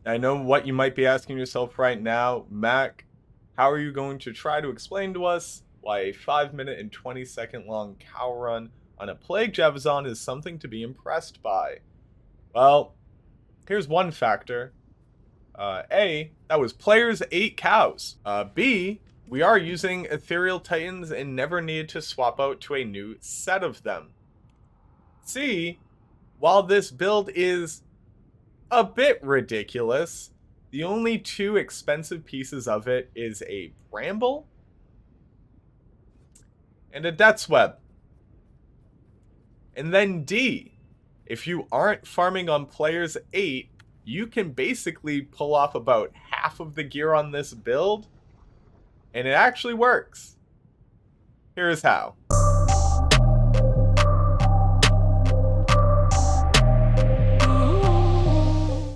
I know what you might be asking yourself right now, Mac. How are you going to try to explain to us why a 5 minute and 20-second long cow run on a Plague Javazon is something to be impressed by? Well, here's one factor. A, that was players 8 cows. B, we are using Ethereal Titans and never needed to swap out to a new set of them. C, while this build is a bit ridiculous, the only two expensive pieces of it is a bramble and a death's web. And then D, if you aren't farming on players 8, you can basically pull off about half of the gear on this build, and it actually works. Here's how.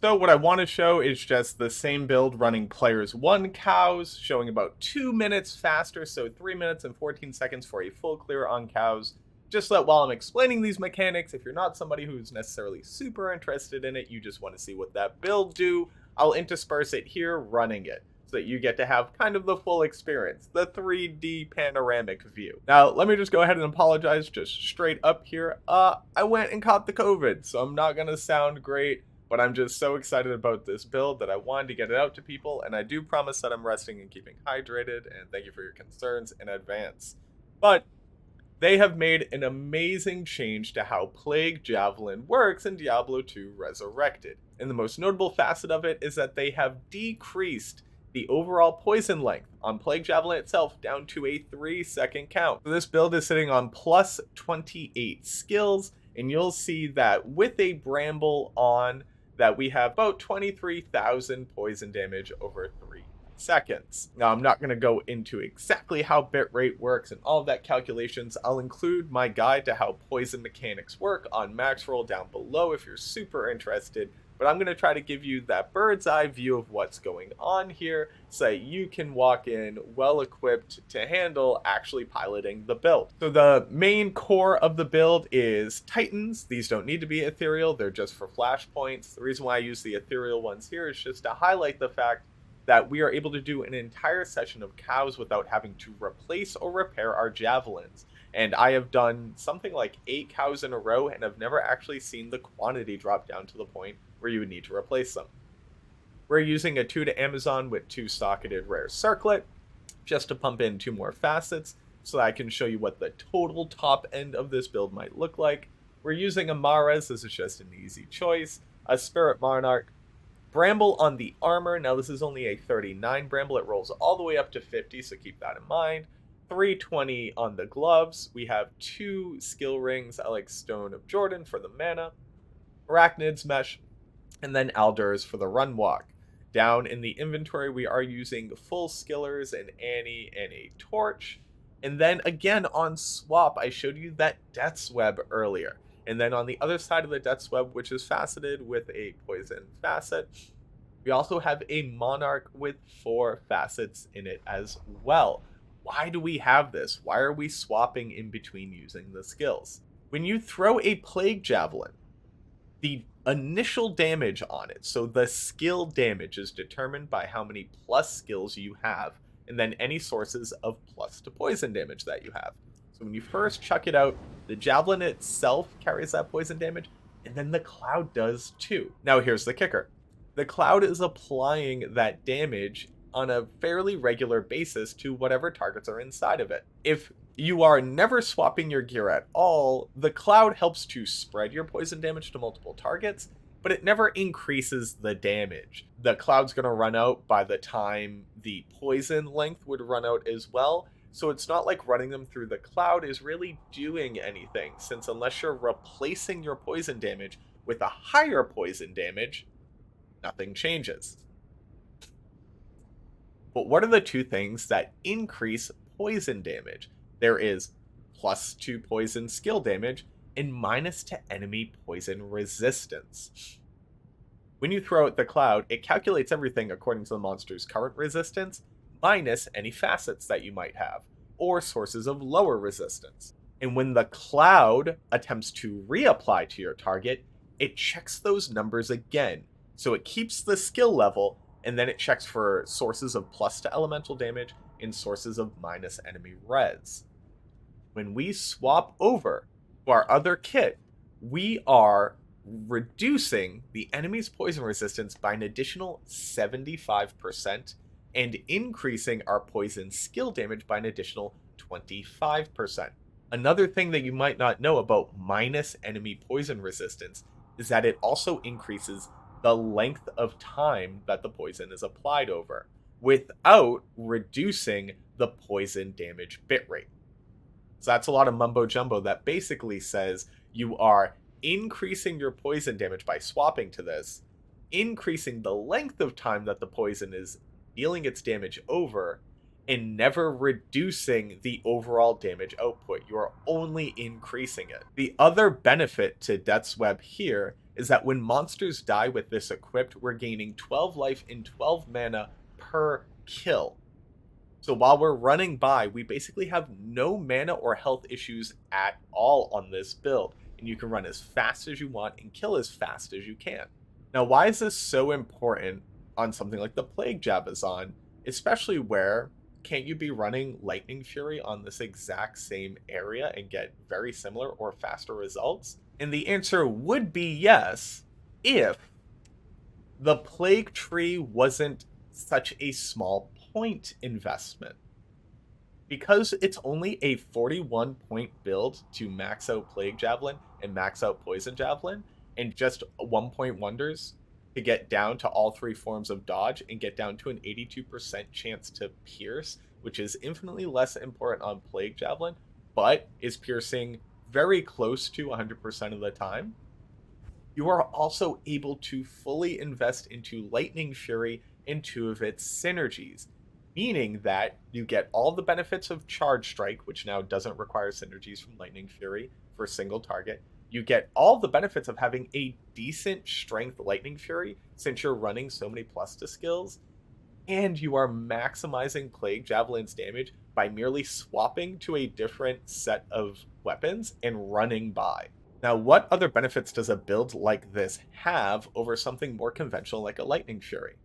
So what I want to show is just the same build running players 1 cows, showing about 2 minutes faster, so 3 minutes and 14 seconds for a full clear on cows. Just so that while I'm explaining these mechanics, if you're not somebody who's necessarily super interested in it, you just want to see what that build do, I'll intersperse it here running it, so that you get to have kind of the full experience, the 3D panoramic view. Now, let me just go ahead and apologize just straight up here. I went and caught the COVID, so I'm not going to sound great, but I'm just so excited about this build that I wanted to get it out to people, and I do promise that I'm resting and keeping hydrated, and thank you for your concerns in advance. But they have made an amazing change to how Plague Javelin works in Diablo 2 Resurrected. And the most notable facet of it is that they have decreased the overall poison length on Plague Javelin itself down to a 3-second count. So this build is sitting on plus 28 skills, and you'll see that with a bramble on, that we have about 23,000 poison damage over 3 seconds. Now, I'm not going to go into exactly how bitrate works and all of that calculations. I'll include my guide to how poison mechanics work on Maxroll down below if you're super interested, but I'm going to try to give you that bird's eye view of what's going on here so that you can walk in well equipped to handle actually piloting the build. So the main core of the build is Titans. These don't need to be ethereal, they're just for flashpoints. The reason why I use the ethereal ones here is just to highlight the fact that we are able to do an entire session of cows without having to replace or repair our javelins. And I have done something like 8 cows in a row and have never actually seen the quantity drop down to the point where you would need to replace them. We're using a 2 to Amazon with 2 socketed rare circlet, just to pump in 2 more facets, so that I can show you what the total top end of this build might look like. We're using a Mares, this is just an easy choice, a Spirit Monarch, Bramble on the armor. Now this is only a 39 Bramble, it rolls all the way up to 50, so keep that in mind. 320 on the gloves. We have 2 skill rings. I like Stone of Jordan for the mana, Arachnid's Mesh, and then Aldur's for the run walk. Down in the inventory, we are using full skillers, and Annie, and a torch. And then again on swap, I showed you that Death's Web earlier. And then on the other side of the Death's Web, which is faceted with a poison facet, we also have a Monarch with 4 facets in it as well. Why do we have this? Why are we swapping in between using the skills? When you throw a Plague Javelin, the initial damage on it, so the skill damage, is determined by how many plus skills you have, and then any sources of plus to poison damage that you have. So when you first chuck it out, the javelin itself carries that poison damage, and then the cloud does too. Now here's the kicker. The cloud is applying that damage on a fairly regular basis to whatever targets are inside of it. If you are never swapping your gear at all, the cloud helps to spread your poison damage to multiple targets, but it never increases the damage. The cloud's going to run out by the time the poison length would run out as well, so it's not like running them through the cloud is really doing anything, since unless you're replacing your poison damage with a higher poison damage, nothing changes. But what are the 2 things that increase poison damage? There is plus 2 poison skill damage and minus to enemy poison resistance. When you throw out the cloud, it calculates everything according to the monster's current resistance, minus any facets that you might have, or sources of lower resistance. And when the cloud attempts to reapply to your target, it checks those numbers again. So it keeps the skill level, and then it checks for sources of plus to elemental damage and sources of minus enemy res. When we swap over to our other kit, we are reducing the enemy's poison resistance by an additional 75% and increasing our poison skill damage by an additional 25%. Another thing that you might not know about minus enemy poison resistance is that it also increases the length of time that the poison is applied over, without reducing the poison damage bitrate. So that's a lot of mumbo jumbo that basically says you are increasing your poison damage by swapping to this, increasing the length of time that the poison is dealing its damage over, and never reducing the overall damage output. You are only increasing it. The other benefit to Death's Web here is that when monsters die with this equipped, we're gaining 12 life and 12 mana per kill. So while we're running by, we basically have no mana or health issues at all on this build, and you can run as fast as you want and kill as fast as you can. Now, why is this so important on something like the Plague Javazon, especially where can't you be running Lightning Fury on this exact same area and get very similar or faster results? And the answer would be yes, if the Plague Tree wasn't such a small point investment. Because it's only a 41 point build to max out Plague Javelin and max out Poison Javelin, and just 1 point wonders to get down to all 3 forms of dodge and get down to an 82% chance to pierce, which is infinitely less important on Plague Javelin, but is piercing very close to 100% of the time. You are also able to fully invest into Lightning Fury and 2 of its synergies, meaning that you get all the benefits of Charge Strike, which now doesn't require synergies from Lightning Fury for a single target. You get all the benefits of having a decent strength Lightning Fury, since you're running so many plus to skills, and you are maximizing Plague Javelin's damage by merely swapping to a different set of weapons and running by. Now, what other benefits does a build like this have over something more conventional like a Lightning Fury?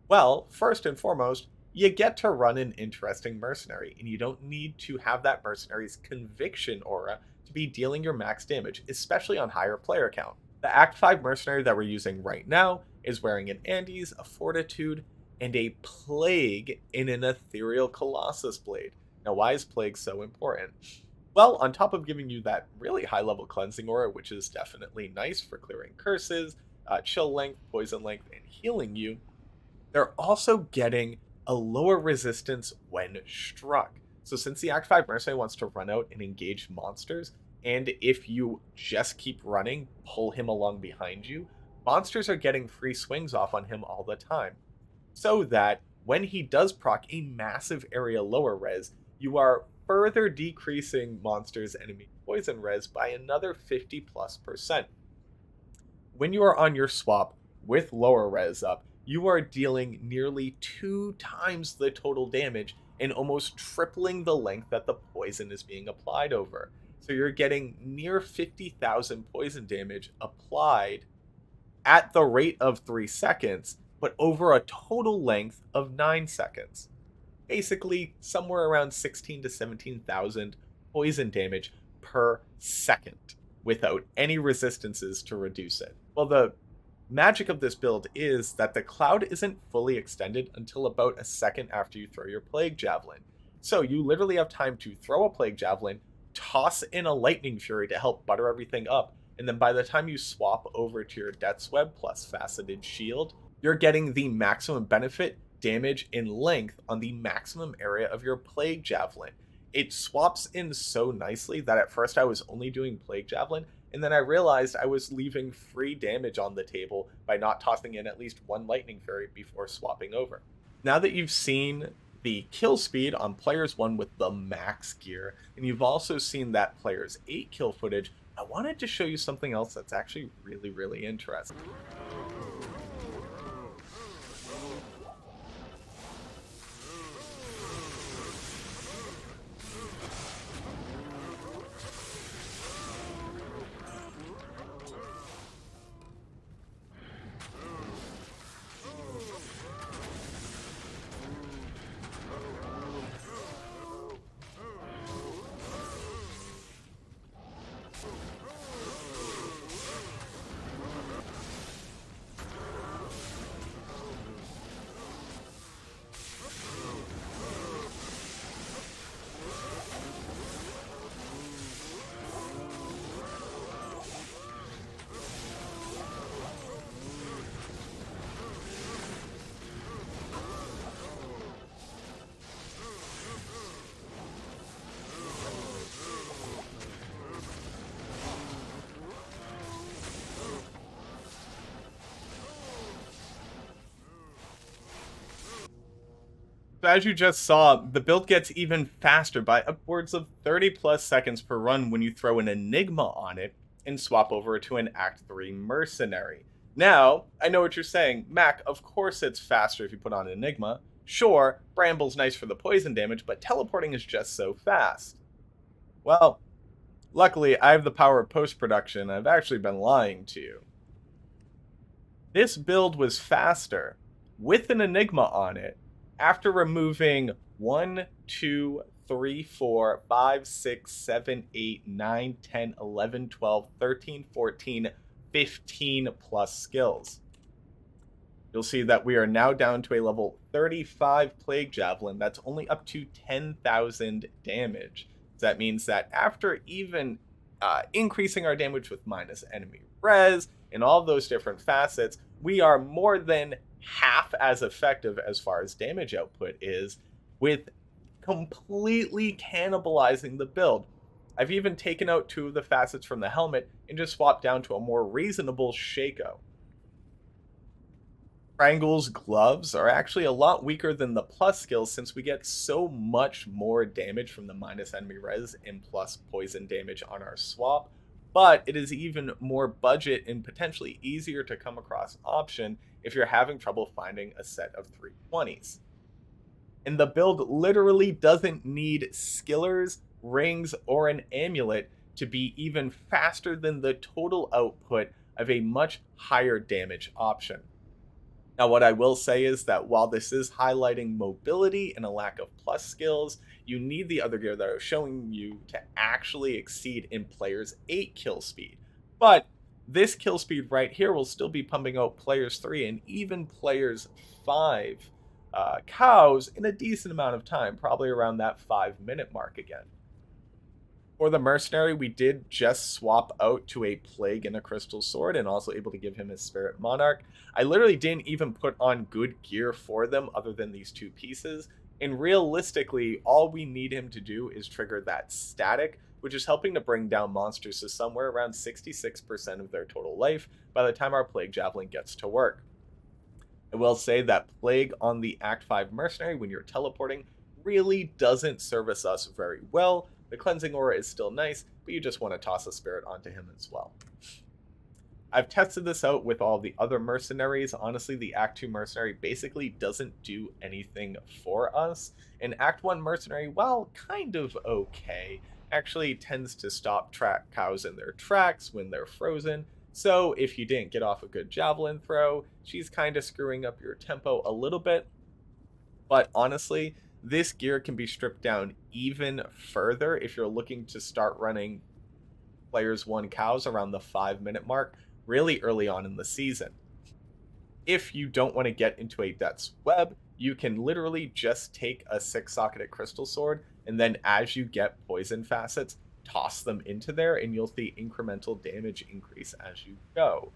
Well, first and foremost, you get to run an interesting Mercenary, and you don't need to have that Mercenary's Conviction aura to be dealing your max damage, especially on higher player count. The Act 5 Mercenary that we're using right now is wearing an Andes, a Fortitude, and a Plague in an Ethereal Colossus Blade. Now, why is Plague so important? Well, on top of giving you that really high-level cleansing aura, which is definitely nice for clearing curses, chill length, poison length, and healing you, they're also getting a lower resistance when struck. So since the Act 5 Mercenary wants to run out and engage monsters, and if you just keep running, pull him along behind you, monsters are getting free swings off on him all the time. So that when he does proc a massive area lower res, you are further decreasing monsters' enemy poison res by another 50+%. When you are on your swap with lower res up, you are dealing nearly 2 times the total damage and almost tripling the length that the poison is being applied over. So you're getting near 50,000 poison damage applied at the rate of 3 seconds, but over a total length of 9 seconds. Basically, somewhere around 16 to 17,000 poison damage per second, without any resistances to reduce it. Well, the magic of this build is that the cloud isn't fully extended until about a second after you throw your Plague Javelin. So you literally have time to throw a Plague Javelin, toss in a Lightning Fury to help butter everything up, and then by the time you swap over to your Death's Web plus Faceted Shield, you're getting the maximum benefit, damage, and length on the maximum area of your Plague Javelin. It swaps in so nicely that at first I was only doing Plague Javelin, and then I realized I was leaving free damage on the table by not tossing in at least 1 Lightning Fury before swapping over. Now that you've seen the kill speed on players 1 with the max gear, and you've also seen that player's 8 kill footage, I wanted to show you something else that's actually really, really interesting. So as you just saw, the build gets even faster by upwards of 30 plus seconds per run when you throw an Enigma on it and swap over to an Act 3 Mercenary. Now, I know what you're saying, Mac, of course it's faster if you put on Enigma. Sure, Bramble's nice for the poison damage, but teleporting is just so fast. Well, luckily I have the power of post-production. I've actually been lying to you. This build was faster with an Enigma on it after removing 1, 2, 3, 4, 5, 6, 7, 8, 9, 10, 11, 12, 13, 14, 15 plus skills. You'll see that we are now down to a level 35 Plague Javelin that's only up to 10,000 damage. So that means that after even increasing our damage with minus enemy res and all those different facets, we are more than half as effective as far as damage output is, with completely cannibalizing the build. I've even taken out 2 of the facets from the helmet and just swapped down to a more reasonable Shaco. Triangle's gloves are actually a lot weaker than the plus skills since we get so much more damage from the minus enemy res and plus poison damage on our swap, but it is even more budget and potentially easier to come across option if you're having trouble finding a set of 320s. And the build literally doesn't need skillers, rings, or an amulet to be even faster than the total output of a much higher damage option. Now, what I will say is that while this is highlighting mobility and a lack of plus skills, you need the other gear that I was showing you to actually exceed in players' 8 kill speed. But this kill speed right here will still be pumping out players 3 and even players 5 cows in a decent amount of time, probably around that 5-minute mark again. For the Mercenary, we did just swap out to a Plague and a Crystal Sword and also able to give him his Spirit Monarch. I literally didn't even put on good gear for them other than these 2 pieces. And realistically, all we need him to do is trigger that static, which is helping to bring down monsters to somewhere around 66% of their total life by the time our Plague Javelin gets to work. I will say that Plague on the Act 5 Mercenary, when you're teleporting, really doesn't service us very well. The Cleansing Aura is still nice, but you just want to toss a Spirit onto him as well. I've tested this out with all the other Mercenaries. Honestly, the Act 2 Mercenary basically doesn't do anything for us. And Act 1 Mercenary, while kind of okay, actually tends to stop cows in their tracks when they're frozen. So if you didn't get off a good Javelin throw, she's kind of screwing up your tempo a little bit. But honestly, this gear can be stripped down even further if you're looking to start running players 1 cows around the 5-minute mark really early on in the season. If you don't want to get into a Death's Web, you can literally just take a 6-socketed Crystal Sword and then as you get poison facets, toss them into there and you'll see incremental damage increase as you go.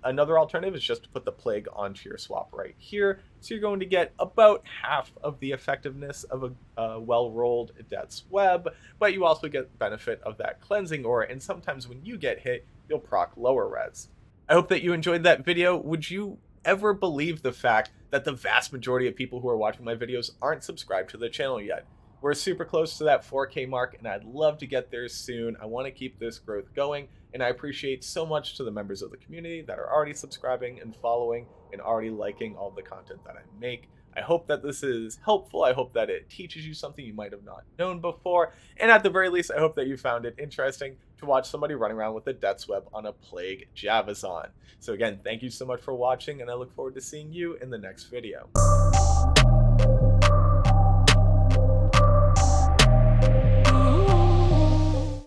Another alternative is just to put the Plague onto your swap right here. So you're going to get about half of the effectiveness of a well-rolled Death's Web, but you also get benefit of that Cleansing Aura, and sometimes when you get hit, you'll proc lower res. I hope that you enjoyed that video. Would you ever believe the fact that the vast majority of people who are watching my videos aren't subscribed to the channel yet? We're super close to that 4K mark, and I'd love to get there soon. I want to keep this growth going, and I appreciate so much to the members of the community that are already subscribing and following and already liking all the content that I make. I hope that this is helpful. I hope that it teaches you something you might have not known before. And at the very least, I hope that you found it interesting to watch somebody running around with a Death's Web on a Plague Javazon. So again, thank you so much for watching, and I look forward to seeing you in the next video.